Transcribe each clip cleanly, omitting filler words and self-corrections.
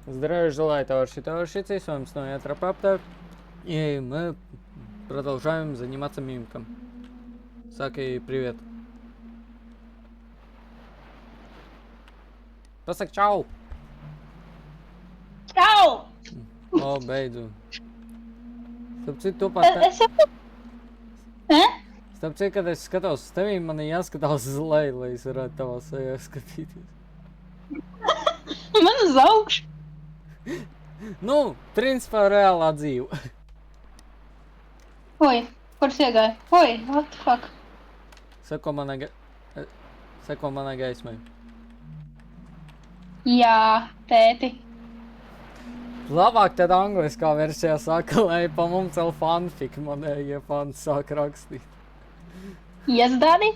Здравия желаю, товарищи, с вами снова я, Тропаптор, и мы продолжаем заниматься мимиком. Саки, привет. Pasaka čau! Čau! O, beidzu. Starp citu, tu pat... Es jau... Starp citu, kad es skatos uz tevi, man ir jāskatās uz leju, lai es varētu tavā sejā skatīties. Man uz augšu. Nu, principā reālā dzīve. Oi, kurs iegāja? Oi, what the fuck? Seko manai gaismai. Jā, tēti. Labāk tad angliskā versijā saka, lai pa mums vēl fanfic manējie fani sāk rakstīt. Yes, daddy?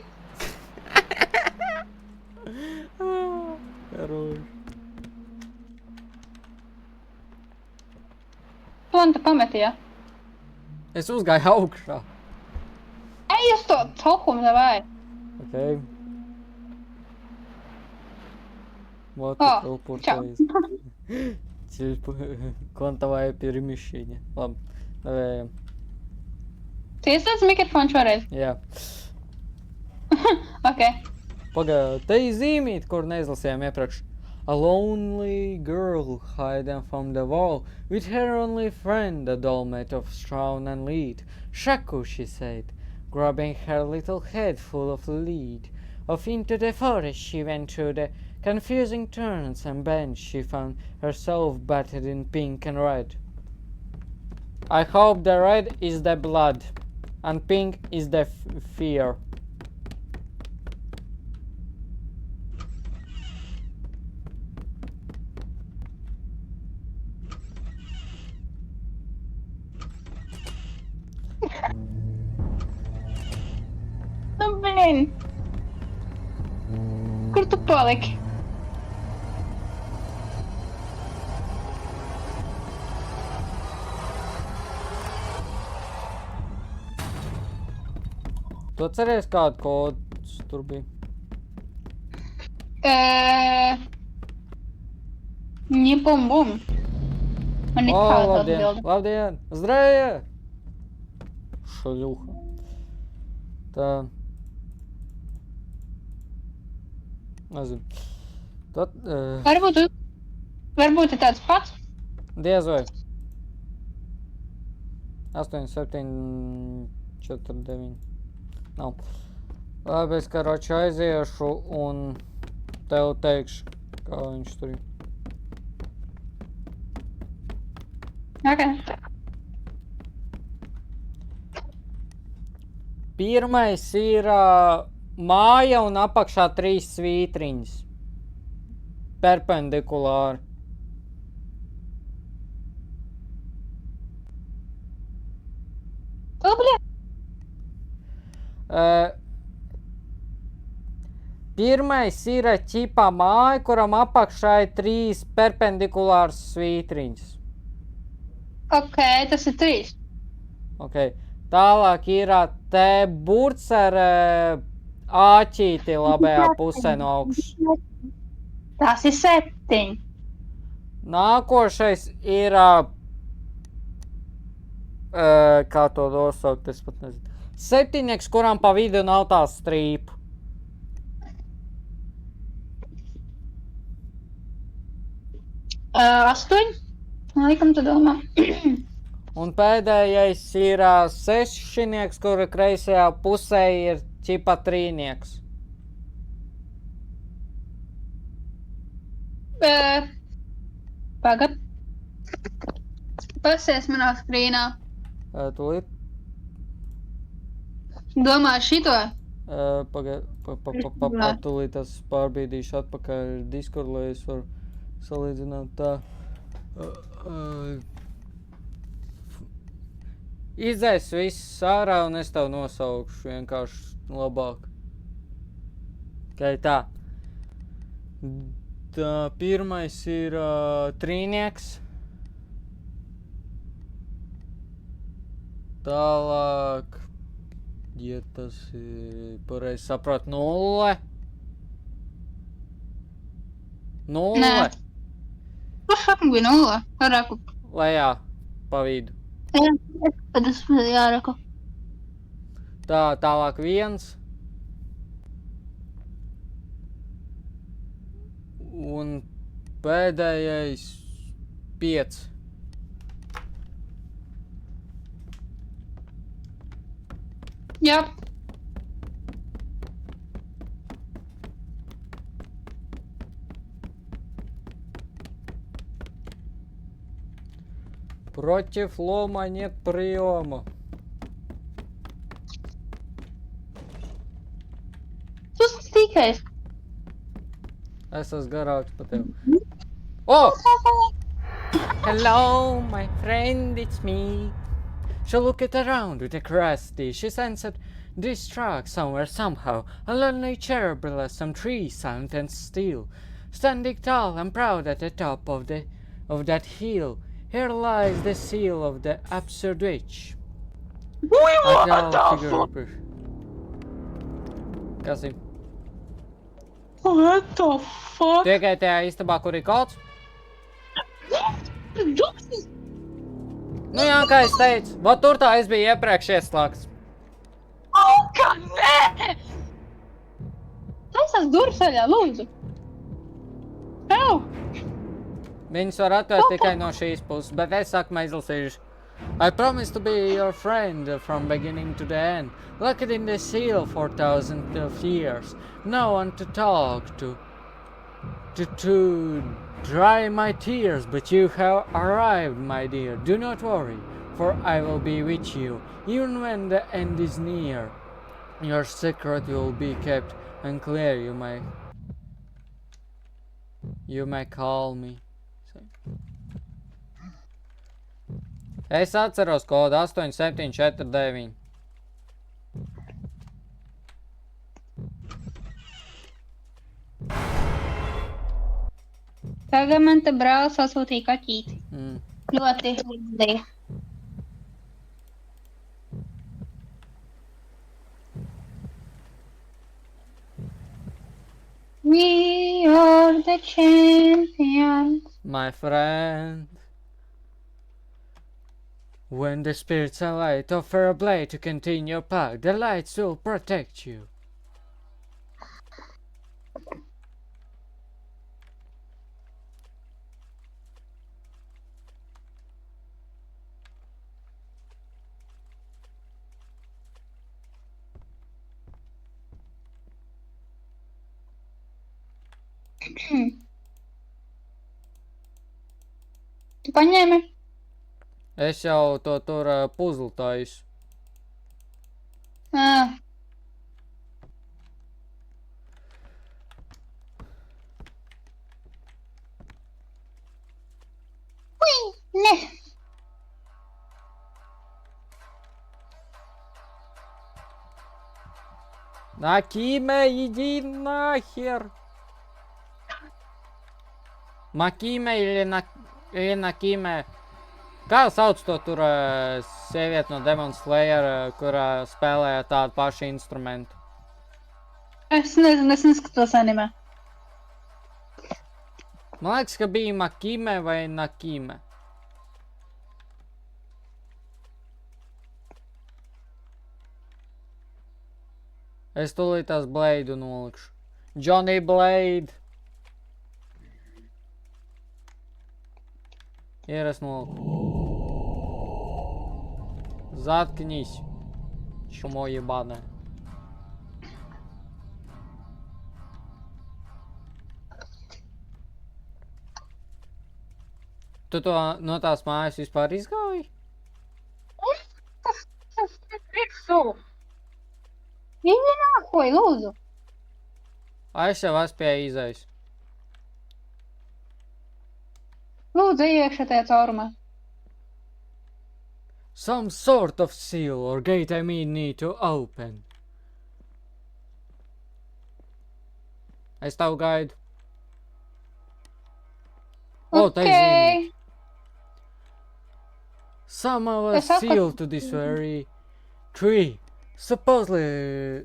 Karoži. Tu man te pameti, ja? Es uzgāju augšā. Ej uz to cokumu, davai. Okay. Вот О, телепортирует. Квантовое перемещение. Ладно, давай. Tu ieslēdz mikrofonu šoreiz? Jā. Ok. Pagā, te ir zīmīt, kur neizlasījām iepriekš. A lonely girl hiding from the wall with her only friend, a doll made of straw and lead. Shaku, she said, grabbing her little head full of lead. Off into the forest she went through the confusing turns and bends. She found herself battered in pink and red. I hope the red is the blood and pink is the fear. Nu, blin. Kur tu paliki? Tu atceries, kādu kodus tur bija? Не бум-бум. Man ir O, kāda labdien, atbilde. labdien, zdravie! Šaļuha. Tā. Nezinu. Tad, Varbūt ir tāds pats. diez vai. 8, 7, 4, 9. Nav. Labi, es karoči aiziešu un tev teikšu, kā viņš tur ir. Ok. Pirmais ir māja un apakšā 3 svītriņas. Perpendikulāri. O, bļa. Pirmais ir ķipā māja, kuram apakšā ir 3 perpendikulāras svītriņas. Ok, tas ir 3. Ok. Tālāk ir te burts ar āķīti labajā pusē no augšas. Tas ir 7. Nākošais ir, kā to nosaukt, es pat nezinu. 7, kuram pa vidu nav tā strīpa. Astoņi? Laikam tu domā. Un pēdējais ir 6, kura kreisajā pusē ir ķipa 3. Pagad. Pasies manā skrīnā. Tūlīt. Domā šito? Tūlīt es pārbīdīšu atpakaļ Discord, lai es varu salīdzināt tā. Izdzēs viss ārā un es tev nosaukšu vienkārši labāk. Okay, tā. Tā pirmais ir 3. Tālāk, ja tas ir pareizi saprāt, 0. 0. Nē. šakni bija nulle. Raku. Lejā, pa vidu. Tad es jāraku. Tā, tālāk 1. Un pēdējais 5. Jā. Против лома нет приема. Tu esi tīkais. Es esmu garāks par tevi. Oh! Hello, my friend, it's me. She looked around with a curiosity. She sensed this truck somewhere, somehow. A lonely cherub below some trees, silent and still. Standing tall and proud at the top of that hill, here lies the seal of the absurd witch. What the fuck? Kas ir? What the fuck? Tikai tajā istabā, kur ir kods? Nu jā, kā es teicu, vot tur tā es biju iepriekš ieslēgts. Ka nē! Taisās durvis vaļā, lūdzu. Ew! Viņus var atvērt tikai no šīs puses, bet es saku, izlasīšu. I promise to be your friend from beginning to the end. Locked in the seal for thousands of years. No one to talk to dry my tears, but you have arrived, my dear. Do not worry, for I will be with you, even when the end is near. Your secret will be kept unclear. You may call me. Es atceros kodu 8749. Tagad man te brālis sasūtīja kaķīti. Mm. Ļoti līdzīgi. We are the champions. My friend. When the spirits alight, offer a blade to continue your path. The lights will protect you. Tu paņēmi? Es jau to tur puzli taisu. Ne. Накиме, иди нахер. Makime или Nakime. Kā sauc to tur sievieti no Demon Slayer, kurā spēlēja tādu pašu instrumentu? Es nezinu, es neskatos anime. Man liekas, ka bija Makime vai Nakime. Es tūlīt tās Blade nolikšu. Johnny Blade. Ir es noliku. Заткнись, чмо ебаное. Tu to no tās mājas vispār izgāji? Viņi nākoja, lūdzu. Es jau esmu pie izejas. Lūdzu, iekšā tajā caurumā. Some sort of seal or gate I may need to open. Es tavu gaidu. O, tā ir zīmīte. Some of us sealed to this very tree, supposedly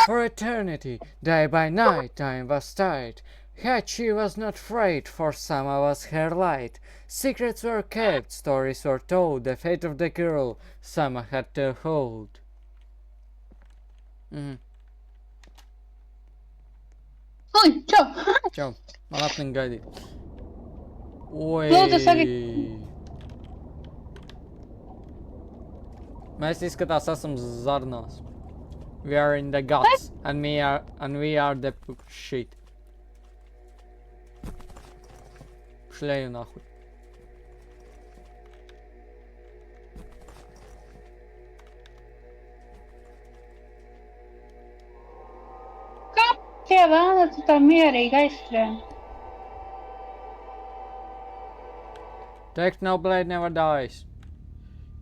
for eternity. Day by night, time was tight. Yet she was not afraid, for Sama was her light. Secrets were kept, stories were told, the fate of the girl Sama had to hold. Ui, čau! Čau, man apnika gaidīt. Oi! Lūdzu, saki. Mēs izskatās esam zarnās. We are in the guts, and we are the shit. Šleju nahuj. Kā tie vēlna tu tā mierīgi aizskrien? Technoblade never dies.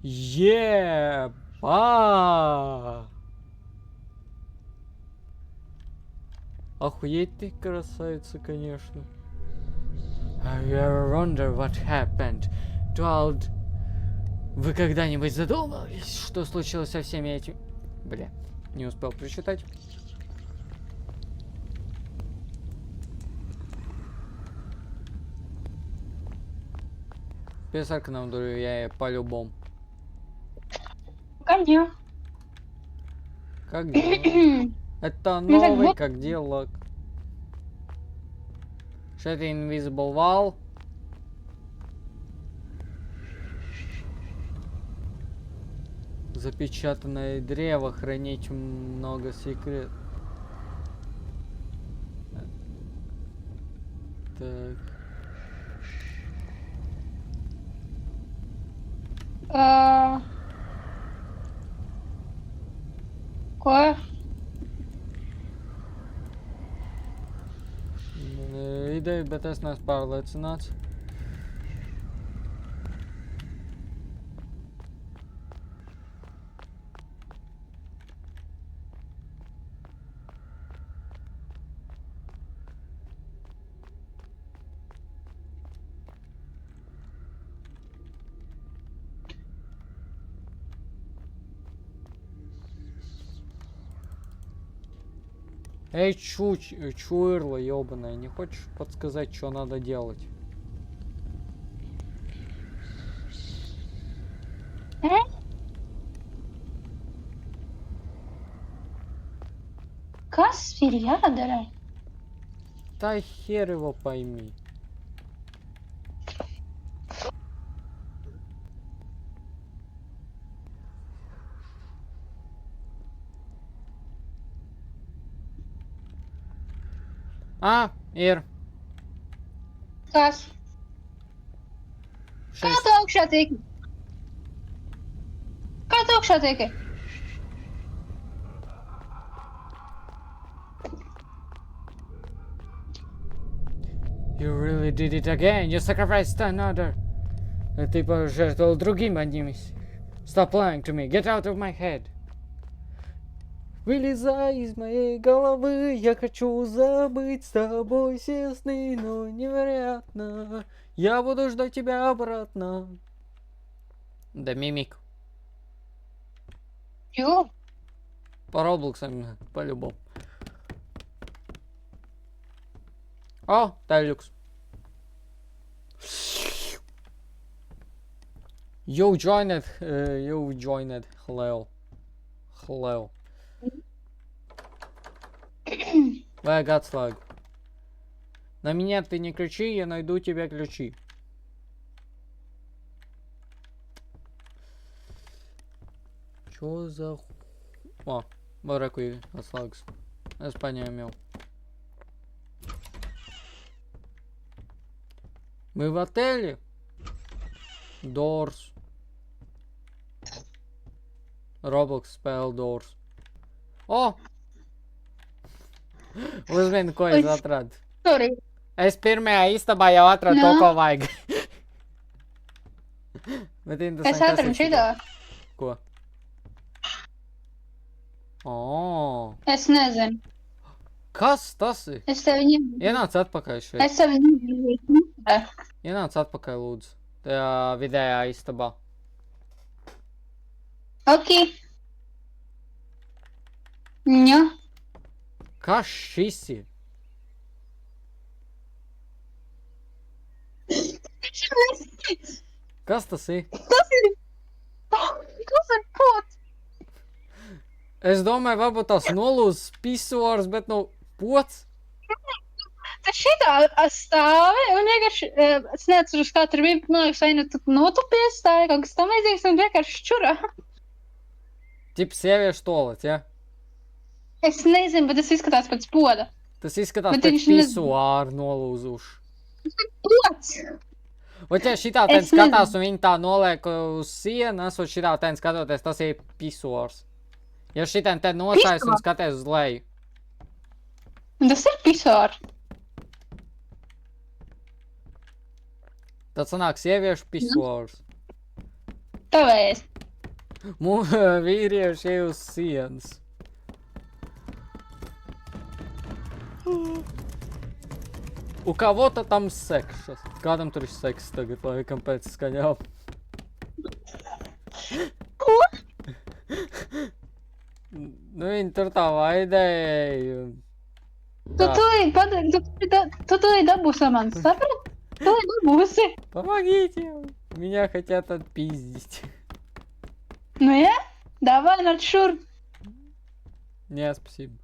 Yeah! Ба! Охуеть ты красавица, конечно. Have you ever wondered what happened to all... Вы когда-нибудь задумывались, что случилось со всеми этими... Бля, не успел прочитать. Писарка нам дурю, я по-любому. Ко мне. Как дела? Это новый, как дела? Что это Invisible Wall? Запечатанное древо, хранить много секретов. Так. Ko? Ideja, bet es neesmu pārliecināts. Эй, чуйрло ёбаная, не хочешь подсказать, что надо делать? Kas ir jādara? Да хер его пойми. Ir. Kas? Kā tu augšā tiki? Kā tu augšā tiki? You really did it again. You sacrificed another. Ты пожертвовал другим одним из... Stop lying to me. Get out of my head. Вылезай из моей головы, я хочу забыть с тобой все сны, но невероятно. Я буду ждать тебя обратно. Да, мимик. Чего? По Роблоксам, по-любому. О, Тайлюкс. You joined, hello. Вай, гадслаг. На меня ты не кричи, я найду тебе ключи. Чё за... О, баракуй, гадслагс. Испания имел. Мы в отеле? Doors. Roblox spēle Doors. O! Uzmini, ko es atradu. Sorry. Es pirmajā istabā jau atradu to, ko vajag. Bet Es atradu šitā. Ko? O! Es nezinu. Kas tas ir? Es tevi ņemu. Ienāc atpakaļ šeit. Es tevi ņemu. Ienāc atpakaļ, lūdzu. Tajā vidējā istabā. Ok. Jā. Kas šis ir? Kas tas ir? Tas ir pots. Es domāju, varbūt tās nolūzas pisors, bet nu, pots. Tas šitā stāvi un vienkārši, es neatceros, kā tur bija, man liekas, vai nu tu notupies stāvi, kaut kas tam līdzīgs un vienkārši šķurā. Tips sieviešu tolets, ja? Es nezinu, bet tas izskatās pēc poda. Tas izskatās Bet pēc viņš pisoāru nolūzuši. Pods! Ot, ja šitā ten Es skatās un viņi tā noliek uz sienas, un šitā ten skatoties, tas ir pisors. Ja šitā ten nosais un skaties uz leju. Tas ir pisors. Tad sanāk sieviešu pisors. Tavēs. Vīrieši ir uz sienas. Un kā vota tam sekšas? Kādam tur ir seks tagad, laikam, pēc skaņām? Ko? Nu, viņi tur tā vaidēja. Tu tūlīt dabūsi man, saprati? Tūlīt dabūsi. Помогите! Меня хотят отпиздить. Nu, ja? Davai, nāc šur. Не, спасибо.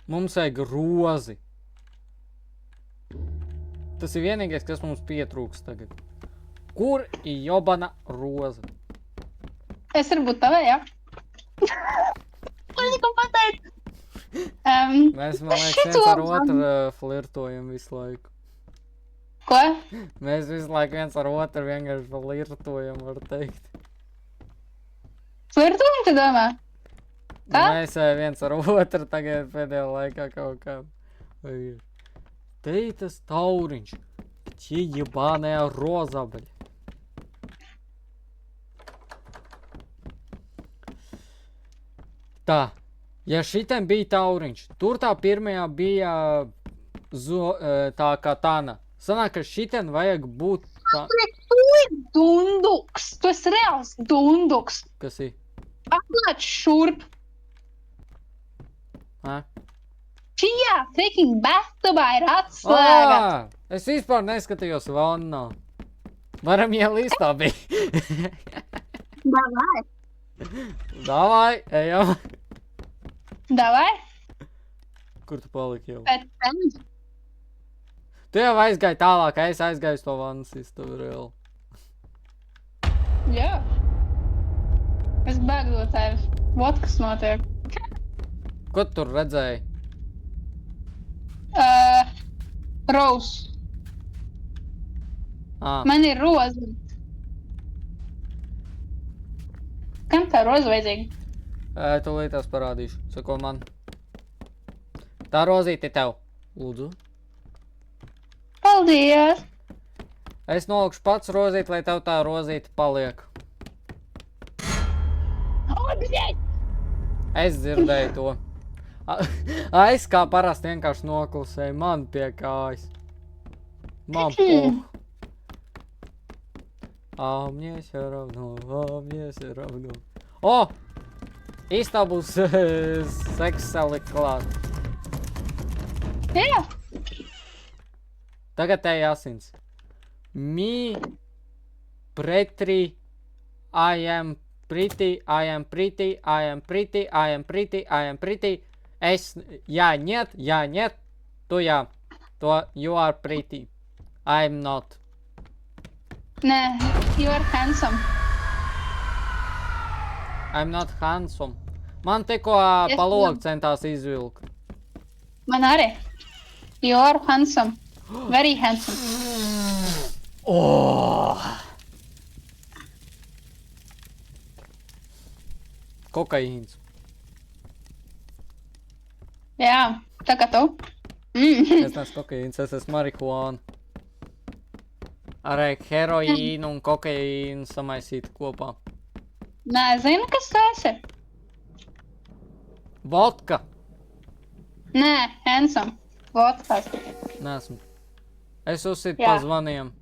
Mums vajag rozi. Tas ir vienīgais, kas mums pietrūks tagad. Kur ir jobana roza? Es varu būt tavē, jā? Ko tikko pateicu? Mēs, man liekas, viens ar otru flirtojam visu laiku. Ko? Mēs visu laiku viens ar otru vienkārši flirtojam, var teikt. Flirtojam, tu domā? Kā? Mēs viens ar otru tagad pēdējā laikā kaut kā. Te ir tas tauriņš. Tie jebānajā rozā, baļ. Tā. Ja šitem bija tauriņš, tur tā pirmajā bija tā katana. Sanāk, ka šiten vajag būt tā... Tu ir dunduks. Tu esi reāls dunduks. Kas ir? Atnāc šurp. Ha? Šajā freaking batubā ir atslēga. Es vispār neskatījos vannā. Varam ielīst abi. Davai. Davai, ejam. Davai. Kur tu paliki jau? Pēc tam. Tu jau aizgāji tālāk, es aizgāju uz to vannas istabu reāli. Jā. Es bēgu no tevis. Vot, kas notiek. Ko tu tur redzēji? Rose. Man ir roza. Kam tā roza vajadzīga? Tūlīt tās parādīšu. Sako man. Tā rozīte tev. Lūdzu. Paldies. Es nolikšu pats rozīt, lai tev tā rozīte paliek. Es dzirdēju to. Es kā parasti vienkārši noklusēju. Man pie kājas. Man poh. А мне всё равно, а мне всё равно. O! Īstā būs seks salikt klāt. Jā. Tagad te jāsins. Me, pretty, I am pretty, I am pretty, I am pretty, I am pretty, I am pretty. Es, я нет, tu jā. To, you are pretty. I'm not. Nē, you are handsome. I'm not handsome. Man tikko Yes, pa logu centās izvilkt. Man arī. You are handsome. Very handsome. Oh! Kokaīns. Jā, tā kā tu. Es neesmu kokaīns, es esmu marihuāna. Ar heroīnu un kokaīnu samaisīt kopā. Nē, zinu, kas tu esi. Vodka. Nē, handsome. Vodkas. Nesmu. Es uzsitu Jā. pa zvaniem.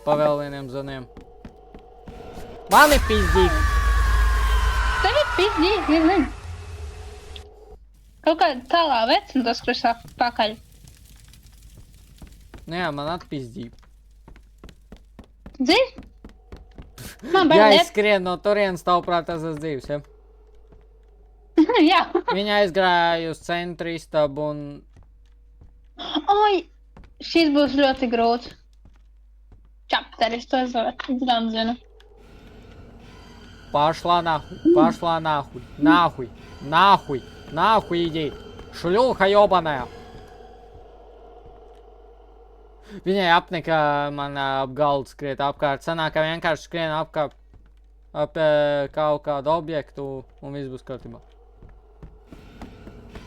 Pa vēl vieniem zvaniem. Mani pizdīgi. Tev ir pizdīgi, nezinu. Kaut kāda tālā vecuma tas, kurš sāk pakaļ. Nē, man atpizdīja. Dzīvi? Man Ja bail es skrienu no turienes, tavuprāt, tas esmu dzīvs, ja? Jā. Viņa aizgāja uz centru istabu un... Oi, šis būs ļoti grūts. Čapteris, to es gan zinu. Пошла нахуй, нахуй иди, šļūha jobanā. Viņai apnika man ap galdu skriet apkārt, sanāk, ka vienkārši skrien ap kaut kādu objektu un viss būs kārtībā.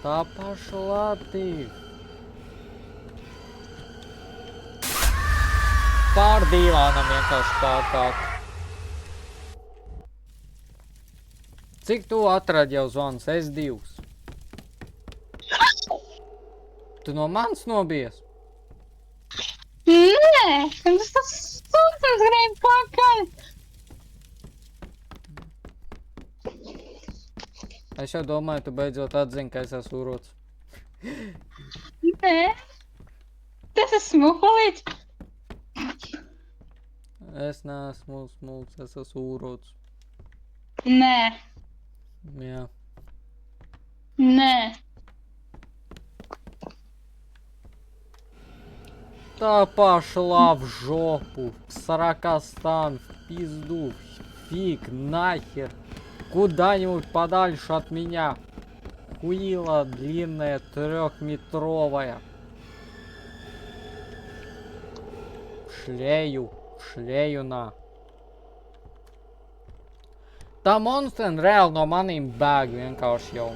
Tā pašla ты. Pār dīvānam vienkārši pārkāt. Cik tu atradi jau zvanus? S2. Tu no manis nobies? Nē, tas sūdzes grib pakaļ. Es jau domāju, tu beidzot atzini, ka es esmu urots. Nē, tas ir smukulīts. Es neesmu smulks, es esmu urots. Nē, Jā. nē. Та пошла в жопу, в Саракастан, в пизду, фиг, нахер, куда-нибудь подальше от меня. Хуила длинная, 3-метровая. В шлеju на. Tā monstren reāli no manīm bēg vienkārši jau.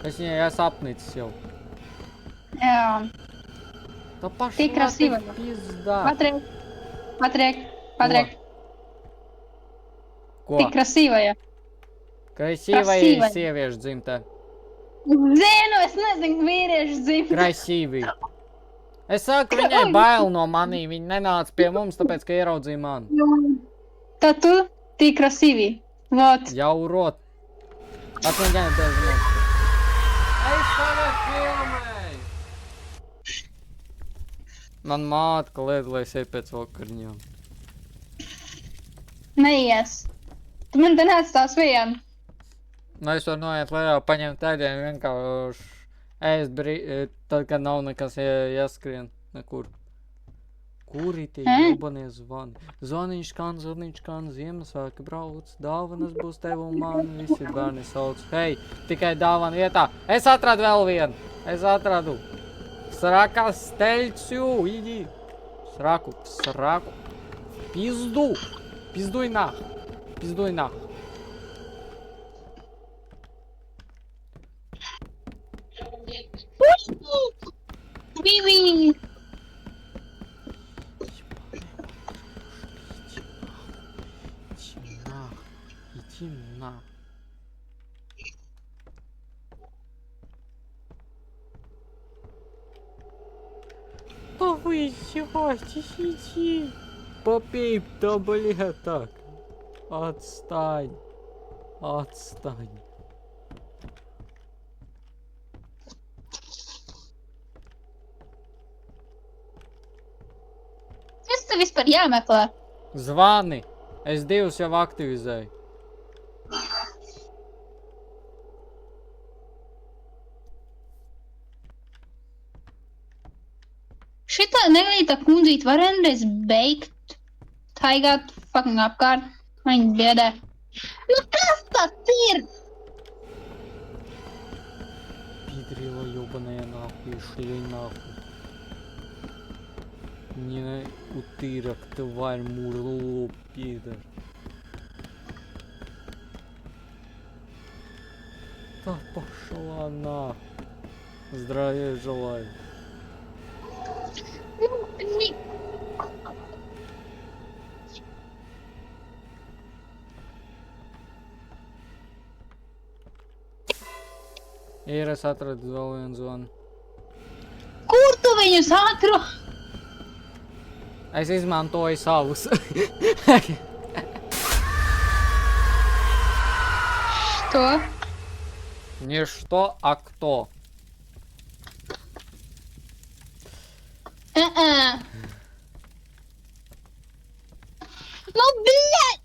Es viņai esmu apnicis jau. Jā. Tā pašā Tik krasīva. pizdā. Patriek. Ko? Tik krasīvая. Красивая Красивая. sieviešu dzimtē. Zinu, es nezinu, vīriešu dzimta. Krasīvi. Es saku, viņai bail no manī. Viņa nenāca pie mums, tāpēc, ka ieraudzīja mani. Tad tu tik krasīvi. Vot. Jau urot. Atmēģināju bez mums. Es tagad filmēju. Man māte, ka lieta, lai es eju pēc vakariņām. Neies. Tu man te neatstās vienu. Nu, es varu noiet lejā, paņemt ēdienu vienkārši ēst tad, kad nav nekas jāskrien nekur. Kuri tie jobanie zvani? Zvaniņš skan, Ziemassvētki brauc, dāvanas būs tev un man, visi bērni sauc. Hei, tikai dāvana vietā. Es atradu vēl vienu. Es atradu. Sraka steļciu, idi. Sraku. Pizdu. Pizduj nах. Vivi. Иди на. Да вы издеваетесь, иди. Попей, да бля, так. Отстань. Kas tev vispār jāmeklē? Zvani. Es divus jau aktivizēju. Šitā neglītā kundzīt var vienreiz beigt taigāt fucking apkārt. Viņa biedē. Nu kas tas ir? Пидрила ёбаная нахуй, шлей нахуй. Не утырок, тварь, мурло, пидор. Да пошла нахуй. Здравия желаю. Ir, es atradu vēl vienu zvanu. Kur tu viņus atrod? Es izmantoju savus. Что? Не что, а кто. Nu, bļaļ!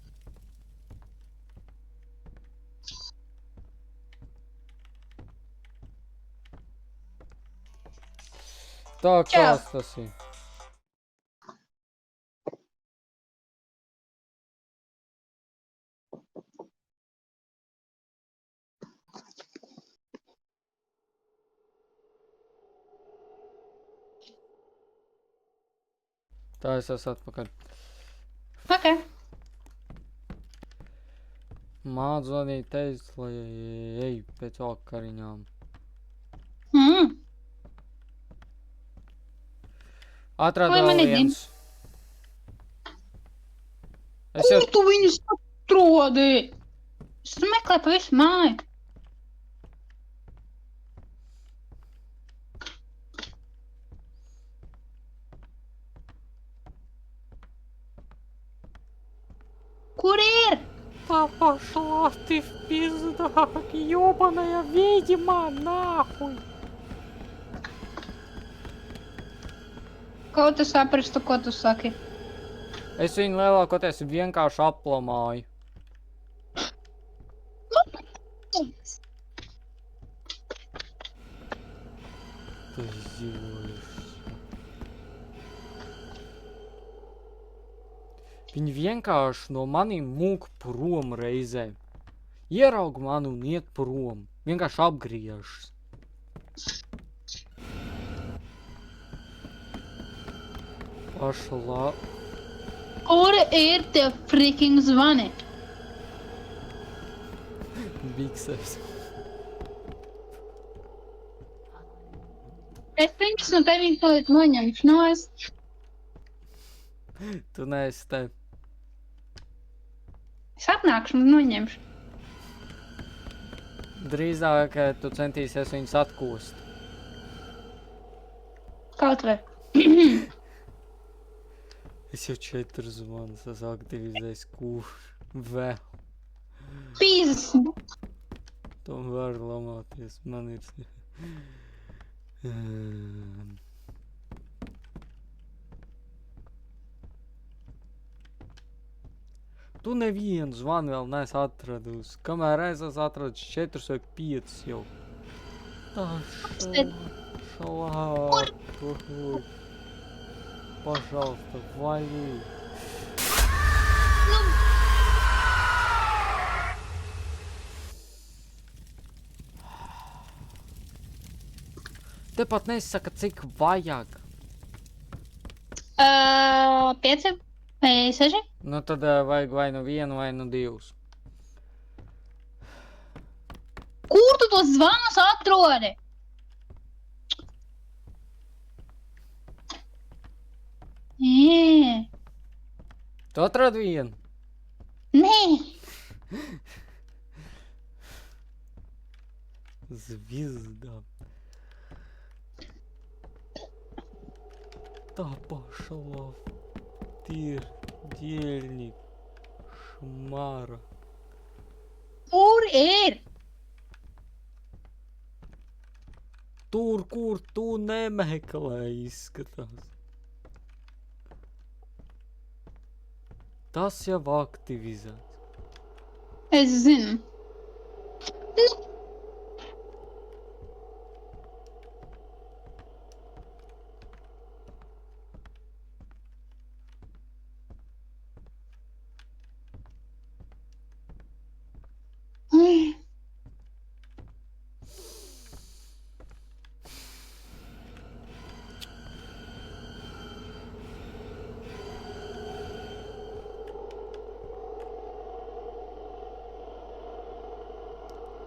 Tā, Čau. kas tas ir? Tā, es esmu atpakaļ. Ok. Māc zvanīt teikt, lai ej pēc vakariņām. Atradu Vai man vēl ir viens. Es jau Kur tu viņus atrodi? Es tur meklēju pa visu māju. Kur ir? Да пошла ты в пиздак, ёбаная ведьма, нахуй! Kaut tu saprastu, ko tu saki. Es viņu lielākoties vienkārši aplamāju. Tu dzīvojies. Viņi vienkārši no maniem mūk prom reizē. Ieraug mani un iet prom. Vienkārši apgriežas. Pašalā. Kur ir tie freaking zvani? Biksēs. Es viņus no tevis tūlīt noņemšu nost. Tu neesi te. Es atnākšu un noņemšu. Drīzāk tu centīsies viņus atkost. Kaut vai. Es jau 4 zvanus esmu aktivizējis, kur vēl. Pīzes. Tom var lamāties, man ir... Tu nevienu zvanu vēl neesi atradusi. Kamēr es esmu atradis 4 vai 5 jau. Tā šalā. Пожалуйста, вали. Tepat nesaka, cik vajag. 5 vai 6? Nu tad vajag vai nu 1 vai nu 2. Kur tu tos zvanus atrodi? Nē. Tu atradi 1? Nē. Звезда. Да пошла в дельник, шмара. Kur ir? Tur, kur tu nemeklē, izskatās. Tas jau aktivizēts. Es zinu.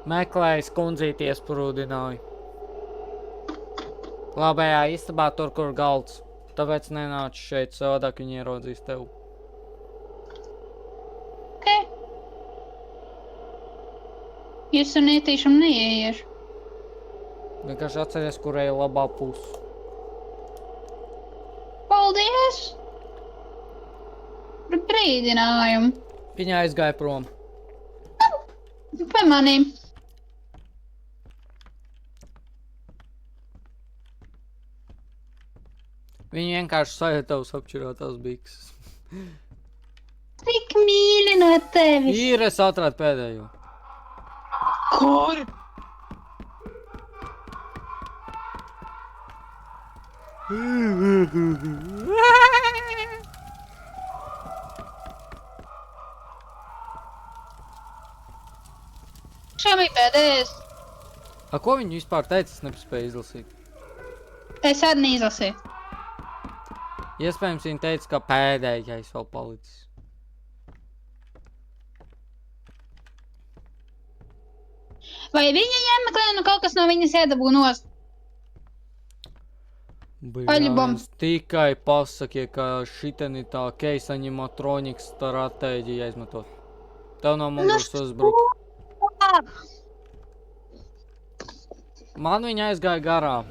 Meklējis kundzīties prūdināju. Labajā istabā tur, kur galds. Tāpēc nenāc šeit, savādāk viņi ieraudzīs tev. Ok. Es ar netīšām neieiešu. Vienkārši atceries, kurai ir labā puse. Paldies! Par brīdinājumu. Viņa aizgāja prom. Pie manīm. Viņi vienkārši sajūt tavus apčurotās bikses. Tik mīļi no tevis. Ir, es atrādu pēdējo. Kur? Šām ir pēdējais. A, ko viņi vispār teica, es nepaspēju izlasīt. Es arī neizlasīju. Iespējams, viņi teica, ka pēdējais vēl palicis. Vai viņa jāmeklē, nu kaut kas no viņas iedabū nost? Paļubam. Tikai pasakie, ka šiten ir tā case animatronics stratēģija izmantot. Tev no muguras uzbruk. Man viņa aizgāja garām.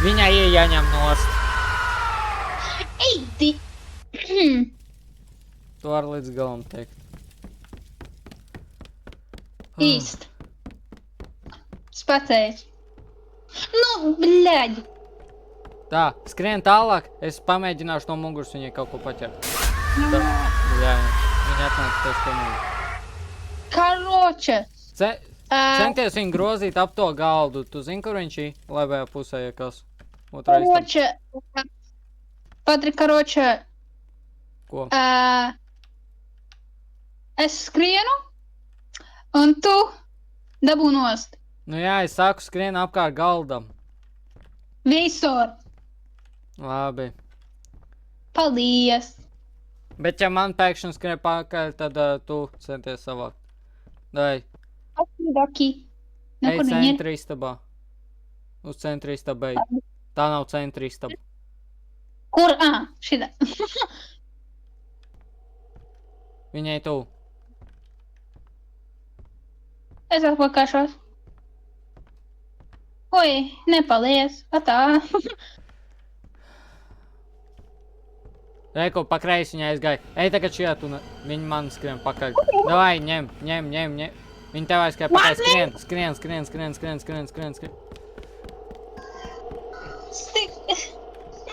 Viņai iejaņem nost. Eidi! Tu var līdz galam teikt. Īst. Spatēs. Nu, bļaļ. Tā, skrien tālāk, es pamēģināšu no muguras viņai kaut ko paķert. Tā, jā, viņa atnāca tieši pie mani. Karoče. Centies viņu grozīt ap to galdu. Tu zini, kur viņš ir? Labajā pusē, ja kas? Otrā istaba. Karoče. Patrik, karoče. Ko? Es skrienu, un tu dabū nost. Nu jā, es sāku skrien apkārt galdam. Visur. Labi. Paldies. Bet ja man pēkšņi skrien pakaļ, tad tu centies savākt. Dai, Okidoki. Nu, ej kur viņi ir? centra istabā. Uz centra istabai. Tā nav centra istaba. Kur? Šitā. Viņai tu. Es atpakašos. Oi, nepalies. Atā. Reku, pa kreisi viņa aizgāja. Ej tagad šajā tu, viņa man skrien pakaļ. Davai, ņem. Viņa tev aizgāja pakaļ, skrien.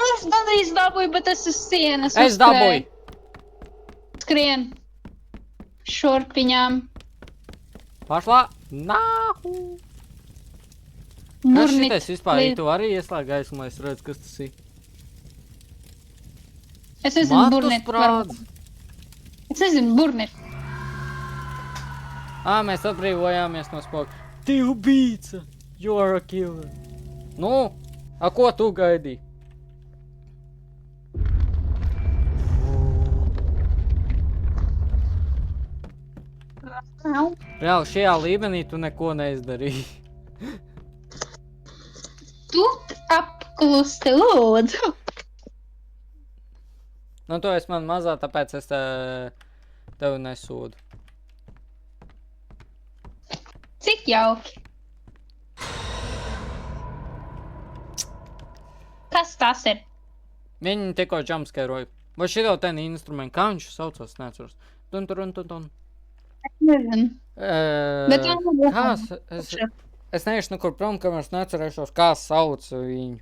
Es gandrīz dabūju, bet es uz sienas Es dabūju. Skrien. Šurp viņām. Pašlā. Nāhu. Kas šitais vispār ir? Tu arī ieslēg gaismu, lai es redzu, kas tas ir. Es nezinu, Matus burnīt. prāds. Es nezinu, burnīt. Mēs atbrīvojāmies no spoka. Ti ubīca. You are a killer. Nu, a ko tu gaidīji? Reāli, šajā līmenī tu neko neizdarīji. Tu apklusti, lūdzu. Nu, tu esi man mazā, tāpēc es tevi nesodu. Cik jauki. Kas tas ir? Viņi tikko jumpscaroja. Vai šito ten instrumentu, kā viņš saucās, neatceros. Tun. Es nezinu. Bet tā nav Kās? Es neiešu nekur prom, kamēr es neatcerēšos, kā sauc viņu.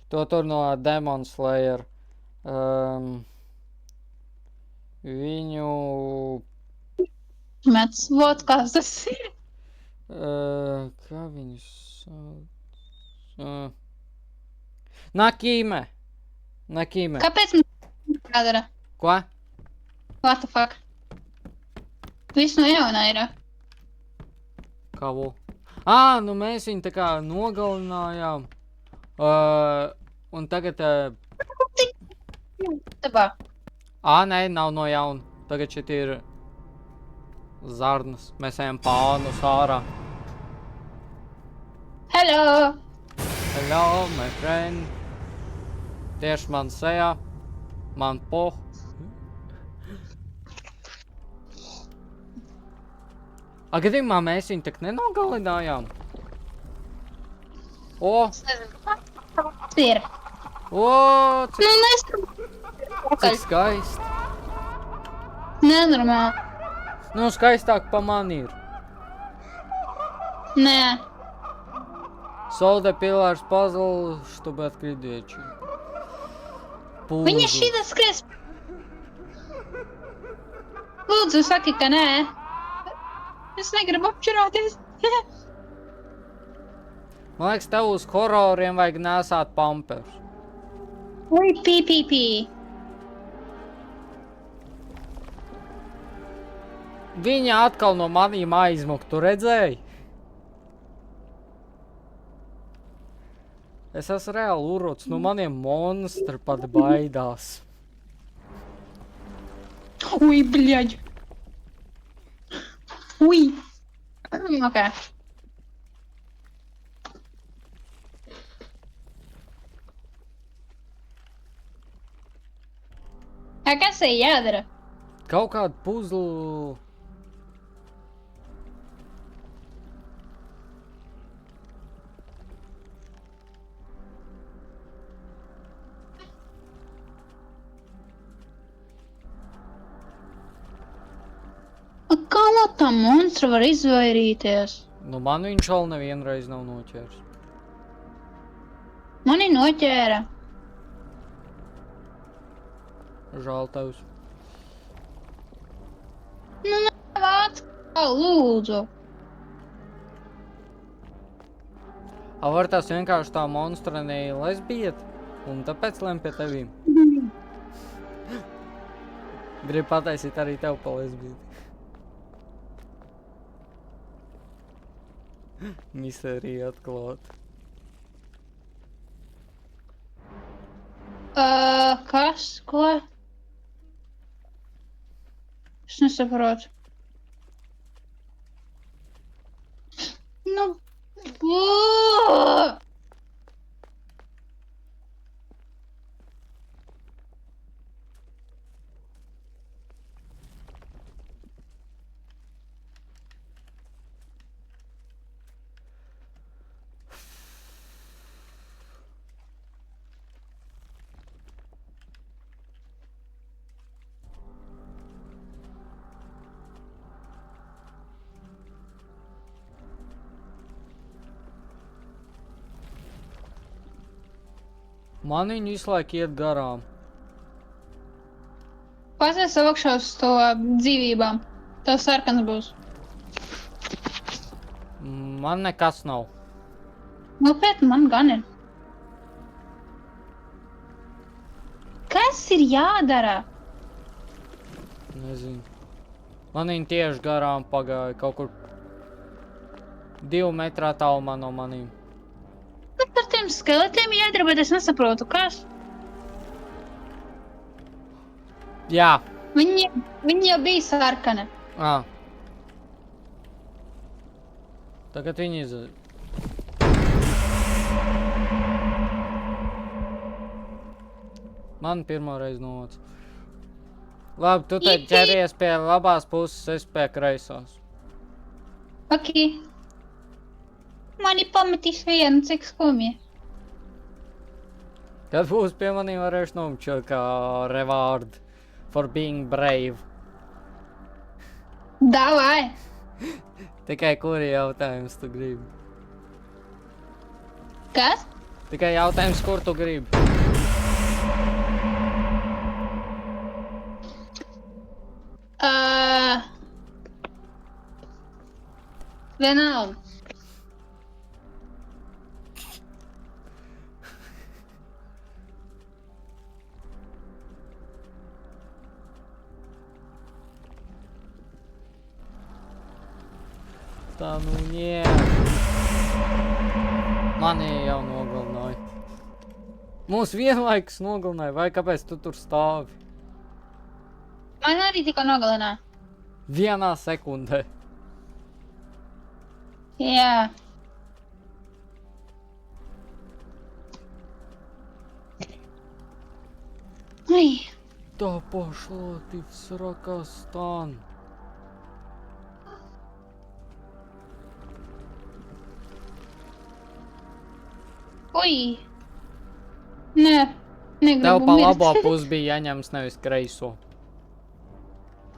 To tur no Demon Slayer. Viņu... Mets, vot kas tas ir. Kā viņu sauc? Nakīme. Kāpēc man jādara? Ko? What the fuck? Viss no jaunā ir. Kā vo? Nu mēs viņu tā kā nogalinājām. Un tagad... Tabā. Nē, nav no jauna. Tagad šeit ir zarnas. Mēs ejam pānus ārā. Hello! Hello, my friend. Tieši man sejā. Man poh. Gadījumā mēs viņu tak nenogalinājām. Es nezinu, kas ir. Cik, Nu, nestrādā. cik skaisti. Nenormāli. Nu, skaistāk pa mani ir. Nē. Solve the pillars puzzle, чтобы открыть дверь. Viņa šitā skries. Lūdzu, saki, ka nē. Es negribu apčurāties. Man liekas, tev uz hororiem vajag nesāt pampers. Oi, pī. Viņa atkal no manīm aizmuk, tu redzēji? Es esmu reāli urots, no maniem monstri pat baidās. Ui, bļaģ. Ui. Ok. Kas ir jādara? Kaut kādu puzlu... Kā no tā monstra var izvairīties? Nu, man viņš vēl nevienreiz nav noķērs. Mani noķēra. Žēl tevs. Nu, nevāc, kā lūdzu. A var tās vienkārši tā monstrenī lesbiet, un tāpēc lem pie tevīm. Gribu pataisīt arī tev pa lesbieti. Misterija atklāt. Kas? Ko? Es nesaprotu. Nu, Man viņi visu laiku iet garām. Pasies augšā uz to dzīvībām. Tev sarkans būs. Man nekas nav. Nopietni, man gan ir. Kas ir jādara? Nezinu. Man viņi tieši garām pagāja kaut kur 2 metrā tālumā no manīm. Kas ar tiem skeletiem jādara, bet es nesaprotu, kas? Jā. Viņi jau bija sarkani. Tagad viņi izdarīja. Man pirmo reizi novac. Labi, tu te ķeries pie labās puses, es pie kreisās. Ok. Mani pametīs vienu, cik skumji. Kad būs pie maniem varēšu nomčot kā reward for being brave. Davai. Tikai kuri jautājums tu gribi? Kas? Tikai jautājums, kur tu gribi? Vienalga. Tā nu nie. Mani jau nogalināja. Mūs vienlaikus nogalināja, vai kāpēc tu tur stāvi? Man arī tikko nogalināja. Vienā sekundē. Jā. Ai. Да пошла ты в Сракастан. Oi. Nē, negribu Tev pa mirt. labo pusi bija jāņems nevis kreiso.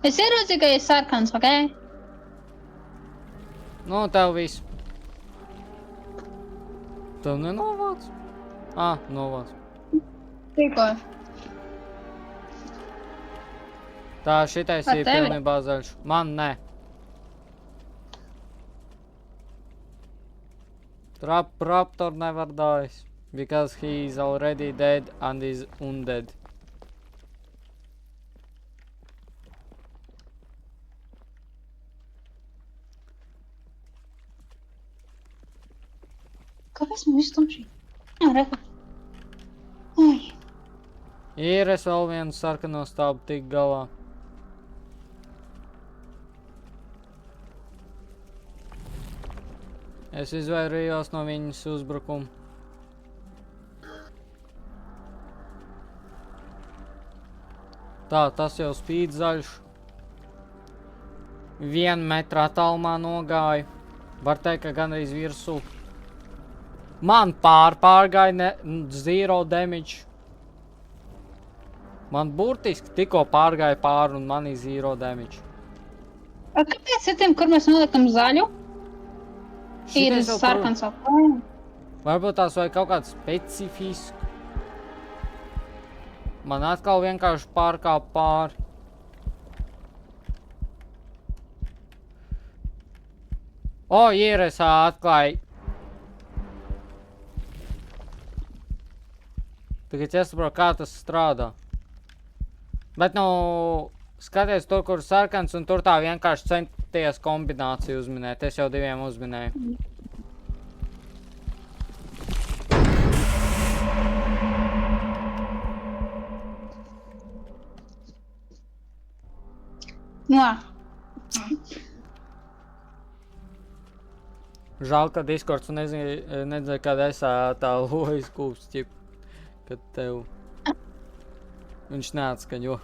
Es ieraudzīju, ka ir sarkans, ok? Nu, tev viss. Tev nenovāc? Novāc. Tikko. Tā, šitais Ar ir tevi? pilnībā zaļš. Man ne. Raptor nevar dies. Because he is already dead and is undead. Kāpēc man viss tumšī? Jā, reku. Ai. Ir es vēl vienu sarkano stābu tik galā. Es izvairījos no viņas uzbrukuma. Tā, tas jau spīd zaļš. 1 metra attālumā nogāju. Var teikt, ka gandrīz virsū. Man pārgāja zero damage. Man burtiski tikko pārgāja pāri un man ir zero damage. A kāpēc citiem, kur mēs noliekam zaļu, ir Šitais jau sarkans vēl? Varbūt tās vajag kaut kādu specifisku. Man atkal vienkārši pārkāp pāri. Ieresā atklāja. Tagad jāsaprot, kā tas strādā. Bet, skaties tur, kur sarkans, un tur tā vienkārši centies kombināciju uzminēt. Es jau 2 uzminēju. Žēl, ka Discords nezināja, kad es tā lojas kūps, kad tev viņš neatskaņo.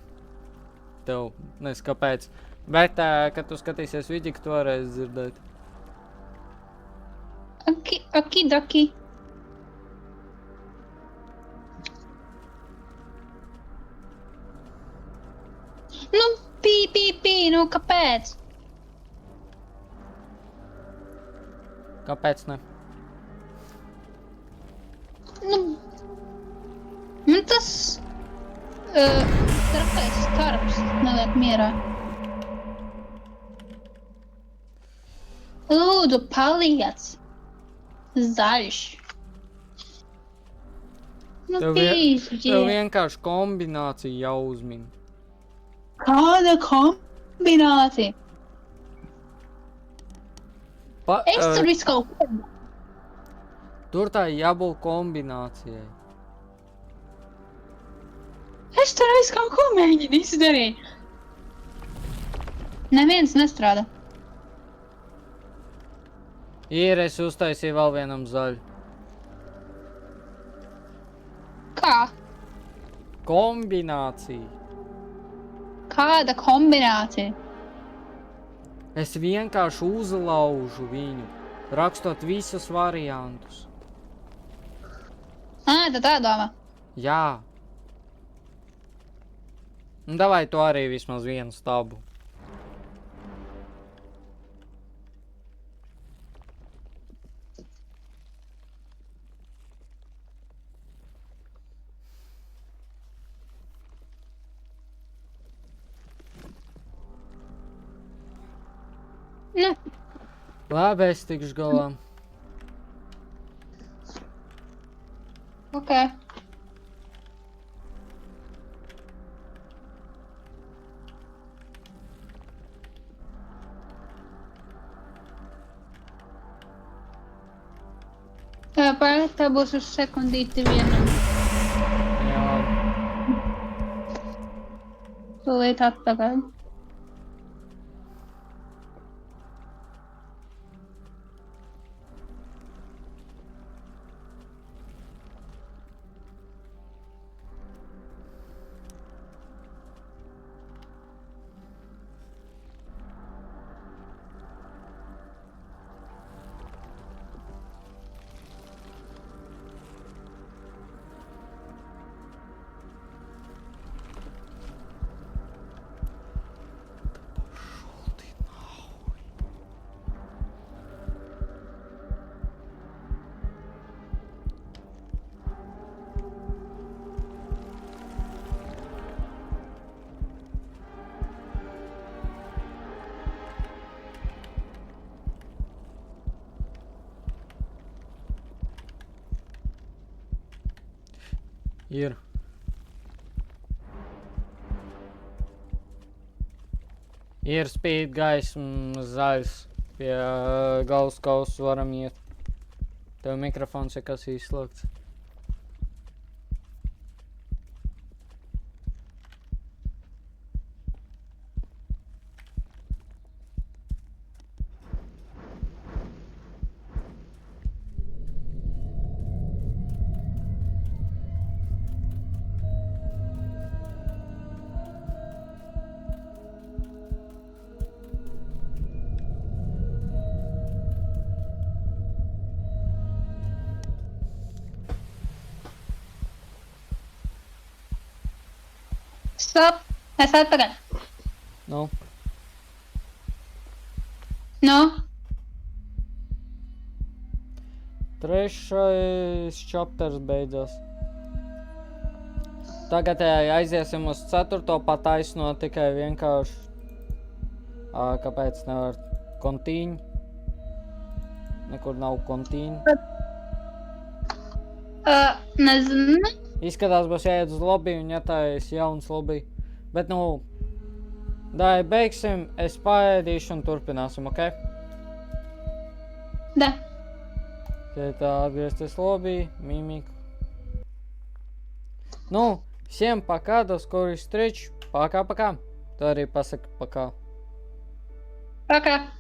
Tev nes kāpēc. Bet, kad tu skatīsies video, tu varēsi dzirdēt. Okidaki. Nu, kāpēc? Kāpēc ne? Man tas trakais starps neliek mierā. Lūdzu, paliec. Zaļš. Tev vienkārši kombinācija jāuzmin. Kāda kombinācija? Es tur visu kaut ko. Tur tā jābūt kombinācijai. Es tur visu kaut ko mēģinu izdarīt. Neviens nestrādā. Es uztaisīju vēl vienam zaļu. Kā? Kombinācija. Kāda kombinācija? Es vienkārši uzlaužu viņu, rakstot visus variantus. Tad tā domā. Jā. Davai tu arī vismaz vienu stabu. Labi, es tikšu galā. Ok. Pārāk tā būs uz sekundīti vienam. Jā, Tūlīt atpakaļ. Ir. Ir spīd gaisma zaļs. Pie galvas kausas varam iet. Tev mikrofons ir kas izslēgts. Stop! Es atpakaļ. Nu, Nu? trešais chapters beidzās. Tagad aiziesim uz 4. pataisnot tikai vienkārši. Kāpēc nevar kontīņu? Nekur nav kontīņu. Nezinu. Izskatās, būs jāiet uz lobby un jātājas jauns lobby. Bet nu, dai beigsim, es paēdīšu un turpināsim, ok? Da. Tā atgriezties lobby, mimika. Nu, всем пока, до скорых встреч. Пока-пока. Tu arī pasaki pakā. Pakā.